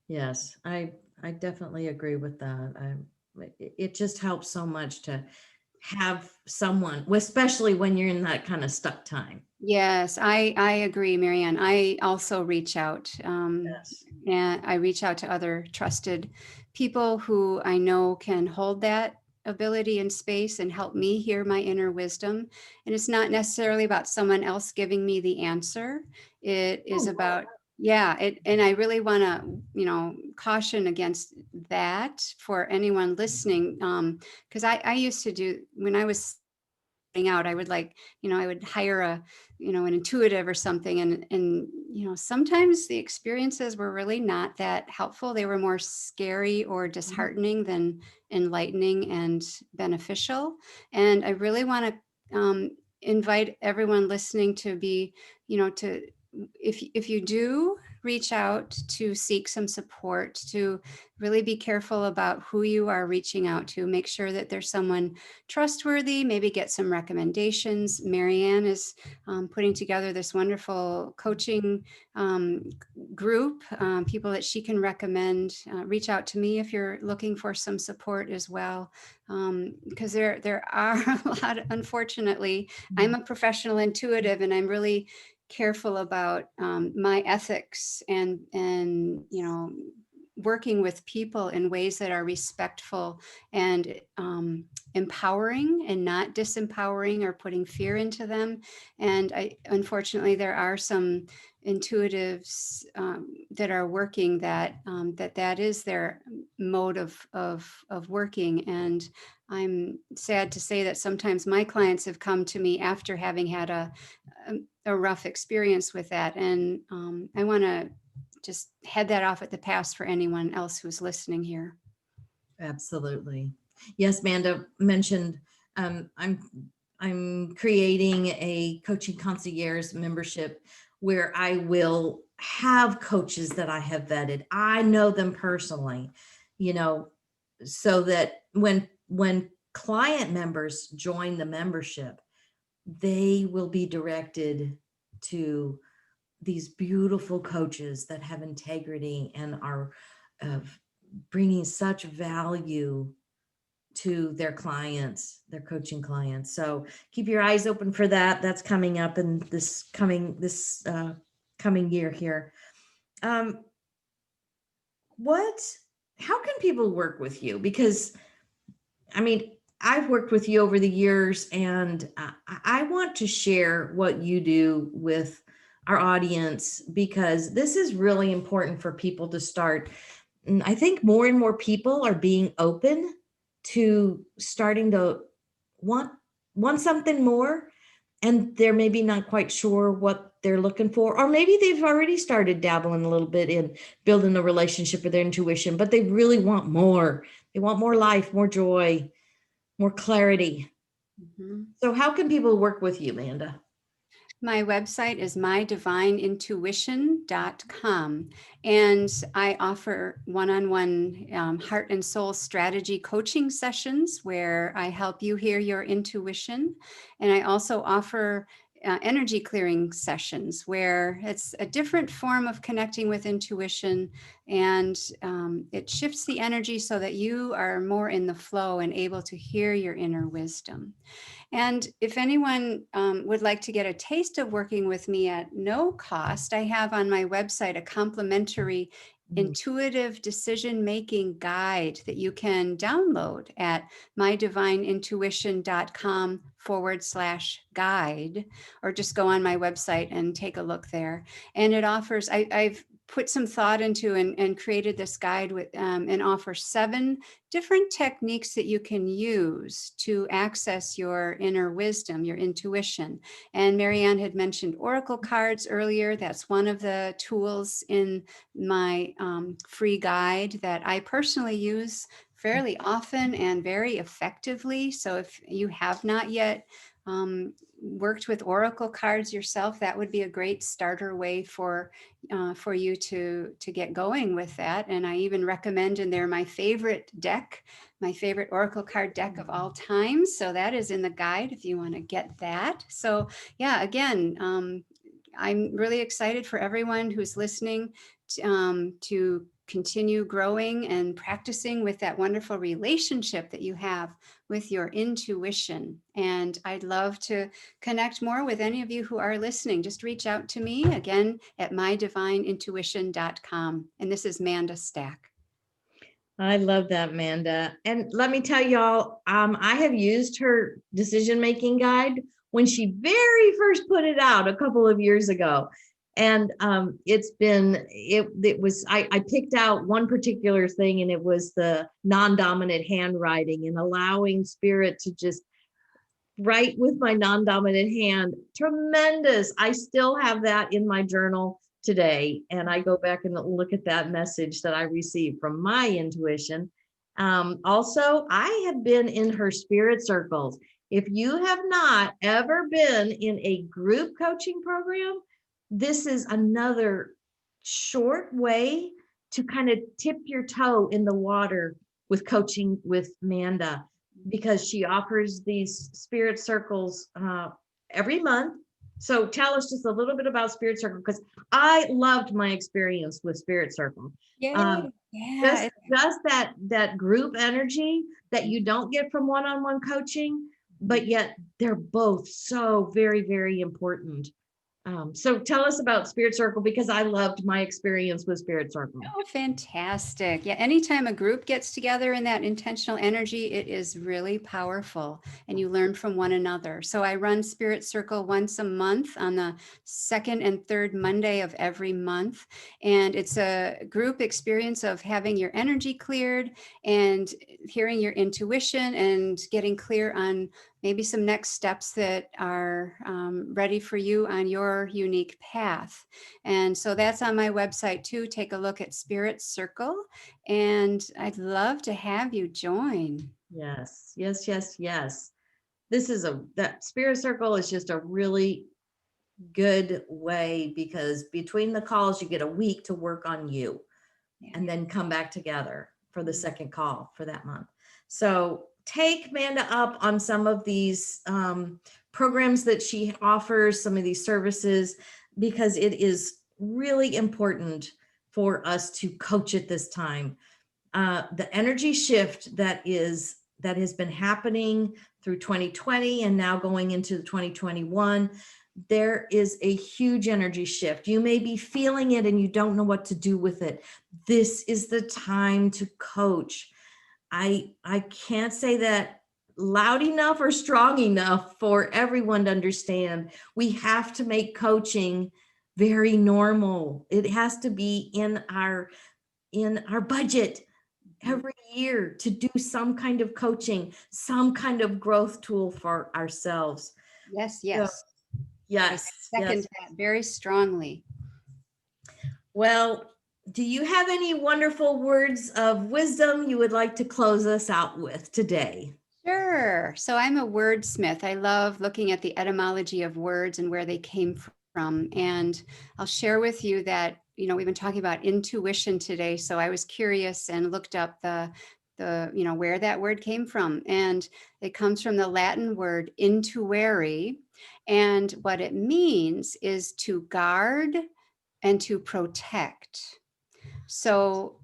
Yes, I definitely agree with that. It just helps so much to have someone, especially when you're in that kind of stuck time. Yes, I agree, Marianne. I also reach out, Yes. and I reach out to other trusted people who I know can hold that ability and space and help me hear my inner wisdom. And it's not necessarily about someone else giving me the answer. It is about, and I really want to, caution against that for anyone listening. Because I used to do, when I was out, I would I would hire an intuitive or something, and sometimes the experiences were really not that helpful. They were more scary or disheartening than enlightening and beneficial. And I really want to invite everyone listening to be, to, if you do reach out to seek some support, to really be careful about who you are reaching out to. Make sure that there's someone trustworthy, maybe get some recommendations. Marianne is putting together this wonderful coaching group, people that she can recommend. Reach out to me if you're looking for some support as well, because there are a lot, unfortunately. I'm a professional intuitive, and I'm really careful about my ethics and working with people in ways that are respectful and empowering, and not disempowering or putting fear into them. And unfortunately, there are some intuitives that are working that is their mode of working. And I'm sad to say that sometimes my clients have come to me after having had a rough experience with that. And I want to just head that off at the pass for anyone else who's listening here. Absolutely. Yes, Manda mentioned I'm creating a coaching concierge membership where I will have coaches that I have vetted. I know them personally. so that when client members join the membership, they will be directed to these beautiful coaches that have integrity and are bringing such value to their clients, their coaching clients. So keep your eyes open for that. That's coming up in this coming year here. How can people work with you? Because I mean, I've worked with you over the years, and I want to share what you do with our audience, because this is really important for people to start. And I think more and more people are being open to starting to want something more, and they're maybe not quite sure what they're looking for, or maybe they've already started dabbling a little bit in building a relationship with their intuition, but they really want more. They want more life, more joy, more clarity. Mhm. So how can people work with you, Manda? My website is mydivineintuition.com, and I offer one-on-one heart and soul strategy coaching sessions where I help you hear your intuition. And I also offer energy clearing sessions where it's a different form of connecting with intuition, and it shifts the energy so that you are more in the flow and able to hear your inner wisdom. And if anyone would like to get a taste of working with me at no cost, I have on my website a complimentary intuitive decision making guide that you can download at mydivineintuition.com/guide, or just go on my website and take a look there. And it offers, I've put some thought into and created this guide with and offers 7 different techniques that you can use to access your inner wisdom, your intuition. And Marianne had mentioned oracle cards earlier. That's one of the tools in my free guide that I personally use fairly often and very effectively. So if you have not yet worked with oracle cards yourself, that would be a great starter way for you to get going with that. And I even recommend in there my favorite deck, my favorite oracle card deck of all time. So that is in the guide if you want to get that. So yeah, again, I'm really excited for everyone who's listening to continue growing and practicing with that wonderful relationship that you have with your intuition. And I'd love to connect more with any of you who are listening. Just reach out to me again at mydivineintuition.com. And this is Manda Stack. I love that, Manda. And let me tell y'all, I have used her decision-making guide when she very first put it out a couple of years ago. And I picked out one particular thing, and it was the non-dominant handwriting and allowing spirit to just write with my non-dominant hand. Tremendous. I still have that in my journal today, and I go back and look at that message that I received from my intuition. Also, I have been in her spirit circles. If you have not ever been in a group coaching program, this is another short way to kind of tip your toe in the water with coaching with Manda, because she offers these spirit circles every month. So tell us just a little bit about Spirit Circle, because I loved my experience with Spirit Circle. Yay. Yeah. Just that group energy that you don't get from one-on-one coaching, but yet they're both so very, very important. So tell us about Spirit Circle, because I loved my experience with Spirit Circle. Oh, fantastic. Yeah, anytime a group gets together in that intentional energy, it is really powerful, and you learn from one another. So I run Spirit Circle once a month on the second and third Monday of every month. And it's a group experience of having your energy cleared and hearing your intuition and getting clear on maybe some next steps that are ready for you on your unique path. And so that's on my website too. Take a look at Spirit Circle, and I'd love to have you join. Yes, yes, yes, yes. That Spirit Circle is just a really good way, because between the calls, you get a week to work on you and then come back together. for the second call for that month. So take Manda up on some of these programs that she offers, some of these services, because it is really important for us to coach at this time. The energy shift that has been happening through 2020 and now going into 2021, there is a huge energy shift. You may be feeling it and you don't know what to do with it. This is the time to coach. I can't say that loud enough or strong enough for everyone to understand. We have to make coaching very normal. It has to be in our budget every year to do some kind of coaching, some kind of growth tool for ourselves. Yes, So, yes. yes. I second Yes. that very strongly. Well, do you have any wonderful words of wisdom you would like to close us out with today? Sure. So I'm a wordsmith. I love looking at the etymology of words and where they came from. And I'll share with you that, we've been talking about intuition today. So I was curious and looked up the where that word came from. And it comes from the Latin word intuere. And what it means is to guard and to protect. So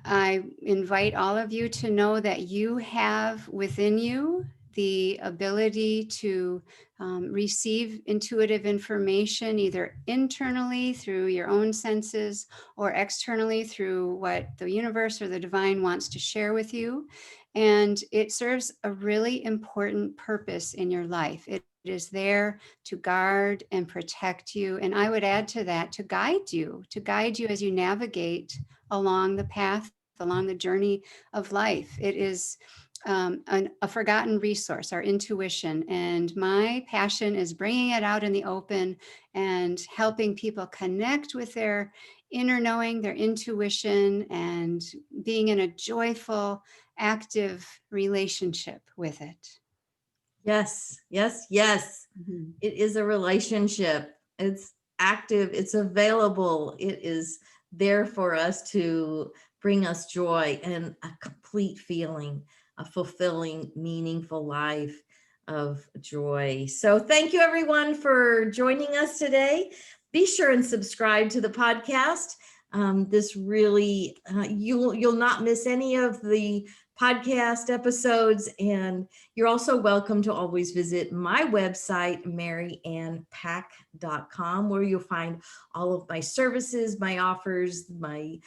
I invite all of you to know that you have within you the ability to receive intuitive information, either internally through your own senses or externally through what the universe or the divine wants to share with you. And it serves a really important purpose in your life. It is there to guard and protect you. And I would add to that, to guide you as you navigate along the path, along the journey of life. It is a forgotten resource, our intuition. And my passion is bringing it out in the open and helping people connect with their inner knowing, their intuition, and being in a joyful, active relationship with it. Yes, yes, yes. Mm-hmm. It is a relationship. It's active, it's available, it is there for us to bring us joy and a complete feeling, a fulfilling, meaningful life of joy. So thank you everyone for joining us today. Be sure and subscribe to the podcast. This really, you'll not miss any of the podcast episodes, and you're also welcome to always visit my website, maryannpack.com, where you'll find all of my services, my offers, my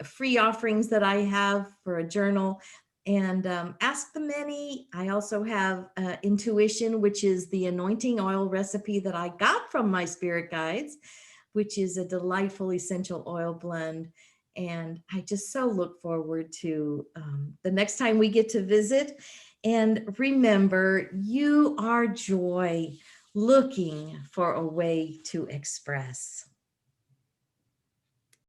free offerings that I have for a journal, and Ask the Many. I also have Intuition, which is the anointing oil recipe that I got from my spirit guides, which is a delightful essential oil blend. And I just so look forward to the next time we get to visit. And remember, you are joy looking for a way to express.